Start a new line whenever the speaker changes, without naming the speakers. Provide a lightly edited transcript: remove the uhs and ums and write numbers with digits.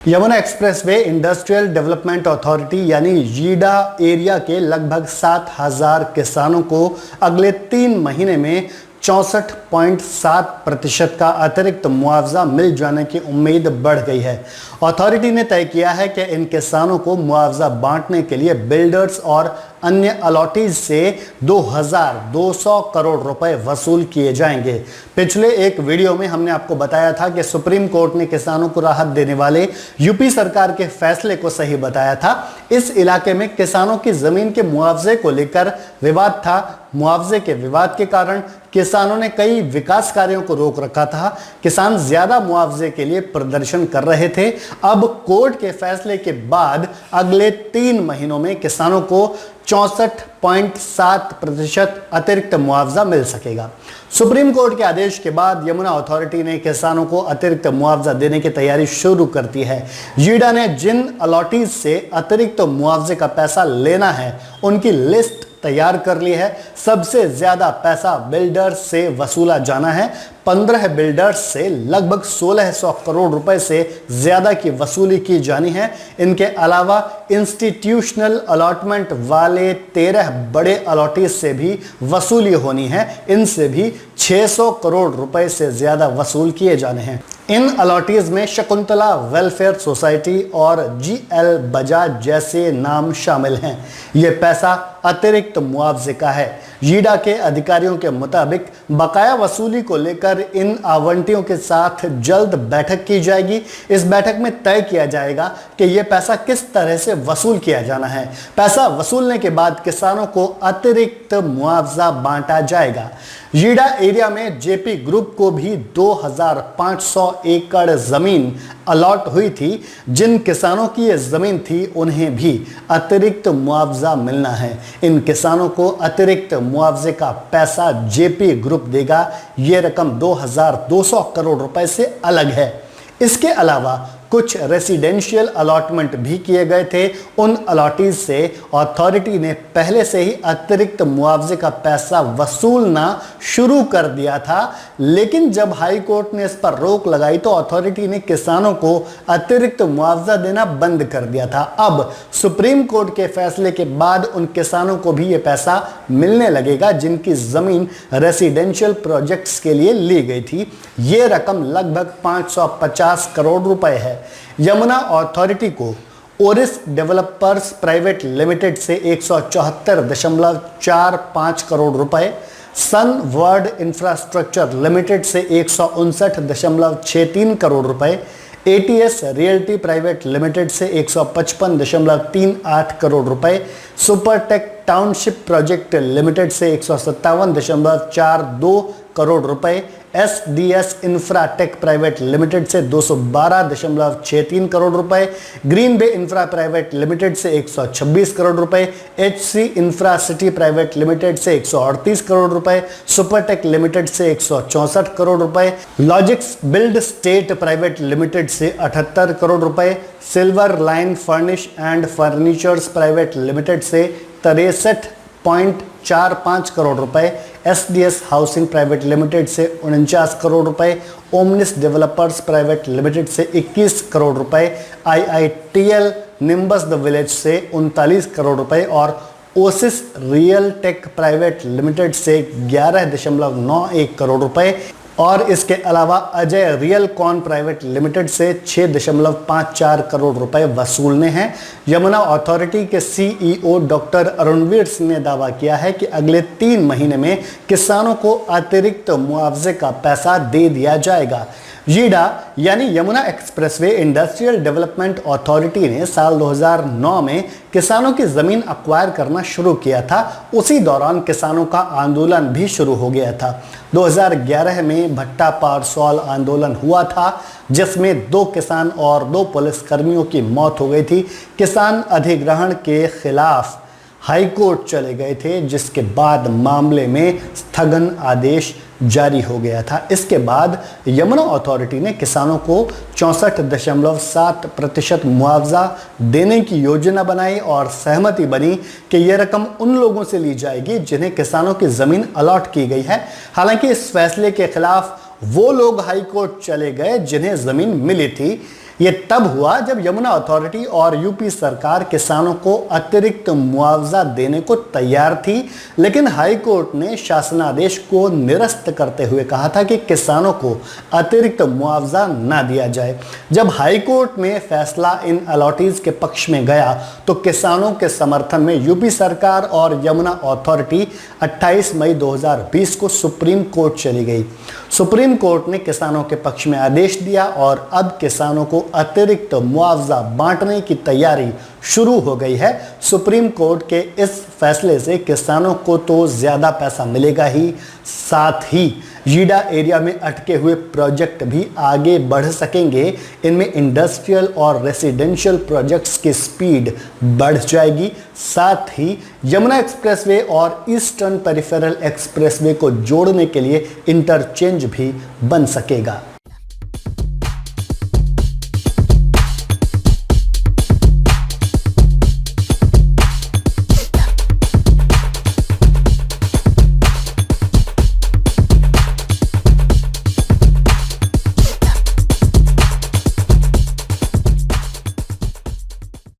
Yamuna expressway industrial development authority यानी YEIDA area के लगभग 7,000 किसानों को अगले 3 महीने में 64.7% का अतिरिक्त मुआवजा मिल जाने की उम्मीद बढ़ गई है। अथॉरिटी ने तय किया है कि इन किसानों को मुआवजा बांटने के लिए बिल्डर्स और अन्य अलॉटीज से 2,200 करोड़ रुपए वसूल किए जाएंगे। पिछले एक वीडियो में हमने आपको बताया था कि सुप्रीम कोर्ट ने किसानों को राहत देने वाले यूपी सरकार के फैसले को सही बताया था। इस इलाके में किसानों की जमीन के मुआवजे को लेकर विवाद था। मुआवजे के विवाद के कारण किसानों ने कई विकास कार्यों को रोक रखा था। किसान ज्यादा मुआवजे के लिए प्रदर्शन कर रहे थे। अब कोर्ट के फैसले के बाद अगले 3 महीनों में किसानों को 64.7% अतिरिक्त मुआवजा मिल सकेगा। सुप्रीम कोर्ट के आदेश के बाद यमुना अथॉरिटी ने किसानों को अतिरिक्त मुआवजा देने की तैयारी शुरू कर दी है। यीडा ने जिन अलॉटीज से अतिरिक्त मुआवजे का पैसा लेना है उनकी लिस्ट तैयार कर ली है। सबसे ज्यादा पैसा बिल्डर्स से वसूला जाना है। 15 बिल्डर्स से लगभग 1,600 करोड़ रुपए से ज्यादा की वसूली की जानी है। इनके अलावा इंस्टीट्यूशनल अलॉटमेंट वाले 13 बड़े अलॉटीज से भी वसूली होनी है। इनसे भी 600 करोड़ रुपए से ज्यादा वसूल किए जाने हैं। इन अलॉटीज में शकुंतला वेलफेयर सोसाइटी और GL बजाज जैसे नाम शामिल हैं। यह पैसा अतिरिक्त मुआवजे का है। यीडा के अधिकारियों के मुताबिक बकाया वसूली को लेकर इन आवंटियों के साथ जल्द बैठक की जाएगी। इस बैठक में तय किया जाएगा कि यह पैसा किस तरह से वसूल किया जाना है। पैसा वसूलने के बाद किसानों को अतिरिक्त मुआवजा बांटा जाएगा। यीडा एरिया में जेपी ग्रुप को भी 2,500 एकड़ जमीन अलॉट हुई थी। जिन किसानों की यह जमीन थी उन्हें भी अतिरिक्त मुआवजा मिलना है। इन किसानों को अतिरिक्त मुआवजे का पैसा जेपी ग्रुप देगा। यह रकम 2,200 करोड़ रुपए से अलग है। इसके अलावा कुछ रेसिडेंशियल अलॉटमेंट भी किए गए थे। उन अलॉटीज से अथॉरिटी ने पहले से ही अतिरिक्त मुआवजे का पैसा वसूलना शुरू कर दिया था, लेकिन जब हाई कोर्ट ने इस पर रोक लगाई तो अथॉरिटी ने किसानों को अतिरिक्त मुआवजा देना बंद कर दिया था। अब सुप्रीम कोर्ट के फैसले के बाद उन किसानों को भी ये पैसा मिलने लगेगा जिनकी जमीन रेसिडेंशियल प्रोजेक्ट्स के लिए ली गई थी। ये रकम लगभग 550 करोड़ रुपए है। यमुना अथॉरिटी को ओरिस डेवलपर्स प्राइवेट लिमिटेड से 174.45 करोड़ रुपए, सन वर्ल्ड इंफ्रास्ट्रक्चर लिमिटेड से 159.63 करोड़ रुपए, ATS रियल्टी प्राइवेट लिमिटेड से 155.38 करोड़ रुपए, सुपरटेक टाउनशिप प्रोजेक्ट लिमिटेड से 157.42 करोड़ रुपए, SDS इंफ्राटेक प्राइवेट लिमिटेड से 212.63 करोड़ रुपए, Green Bay Infra Private Limited से 126 करोड़ रुपए, HC Infra City Private Limited से 138 करोड़ रुपए, सुपरटेक लिमिटेड से 164 करोड़ रुपए, logics build state private Limited से 78 करोड़ रुपए, silver line furnish and furnitures private Limited से 63.45 करोड़ रुपए, SDS हाउसिंग प्राइवेट लिमिटेड से 49 करोड़ रुपए, ओमनिस डेवलपर्स प्राइवेट लिमिटेड से 21 करोड़ रुपए, IITL निम्बस द विलेज से 39 करोड़ रुपए और Oasis Real Tech Private Limited से 11.91 करोड़ रुपए और इसके अलावा Ajay Real Con Private Limited से 6.54 करोड़ रुपए वसूलने हैं। यमुना अथॉरिटी के CEO डॉक्टर अरुणवीर सिंह ने दावा किया है कि अगले 3 महीने में किसानों को अतिरिक्त मुआवजे का पैसा दे दिया जाएगा। यीडा यानी Yamuna expressway industrial development authority ने साल 2009 में किसानों की जमीन अक्वायर करना शुरू किया था। उसी दौरान किसानों का आंदोलन भी शुरू हो गया था। 2011 में भट्टा पारसौल आंदोलन हुआ था जिसमें 2 किसान और 2 पुलिसकर्मियों की मौत हो गई थी। किसान अधिग्रहण के खिलाफ हाई कोर्ट चले गए थे जिसके बाद मामले में स्थगन आदेश जारी हो गया था। इसके बाद यमुना अथॉरिटी ने किसानों को 64.7% मुआवजा देने की योजना बनाई और सहमति बनी कि यह रकम उन लोगों से ली जाएगी जिन्हें किसानों की जमीन अलॉट की गई है। हालांकि इस फैसले के खिलाफ वो लोग हाई कोर्ट चले गए जिन्हें जमीन मिली थी। ये तब हुआ जब यमुना अथॉरिटी और यूपी सरकार किसानों को अतिरिक्त मुआवजा देने को तैयार थी, लेकिन हाई कोर्ट ने शासनादेश को निरस्त करते हुए कहा था कि किसानों को अतिरिक्त मुआवजा ना दिया जाए। जब हाई कोर्ट में फैसला इन अलॉटीज के पक्ष में गया तो किसानों के समर्थन में यूपी सरकार और यमुना अथॉरिटी 28 मई 2020 को सुप्रीम कोर्ट चली गई। सुप्रीम कोर्ट ने किसानों के पक्ष में आदेश दिया और अब किसानों को अतिरिक्त मुआवजा बांटने की तैयारी शुरू हो गई है। सुप्रीम कोर्ट के इस फैसले से किसानों को तो ज्यादा पैसा मिलेगा ही, साथ ही जीडा एरिया में अटके हुए प्रोजेक्ट भी आगे बढ़ सकेंगे। इनमें इंडस्ट्रियल और रेसिडेंशियल प्रोजेक्ट्स की स्पीड बढ़ जाएगी। साथ ही यमुना एक्सप्रेसवे और ईस्टर्न पेरिफेरल एक्सप्रेसवे को जोड़ने के लिए इंटरचेंज भी बन सकेगा।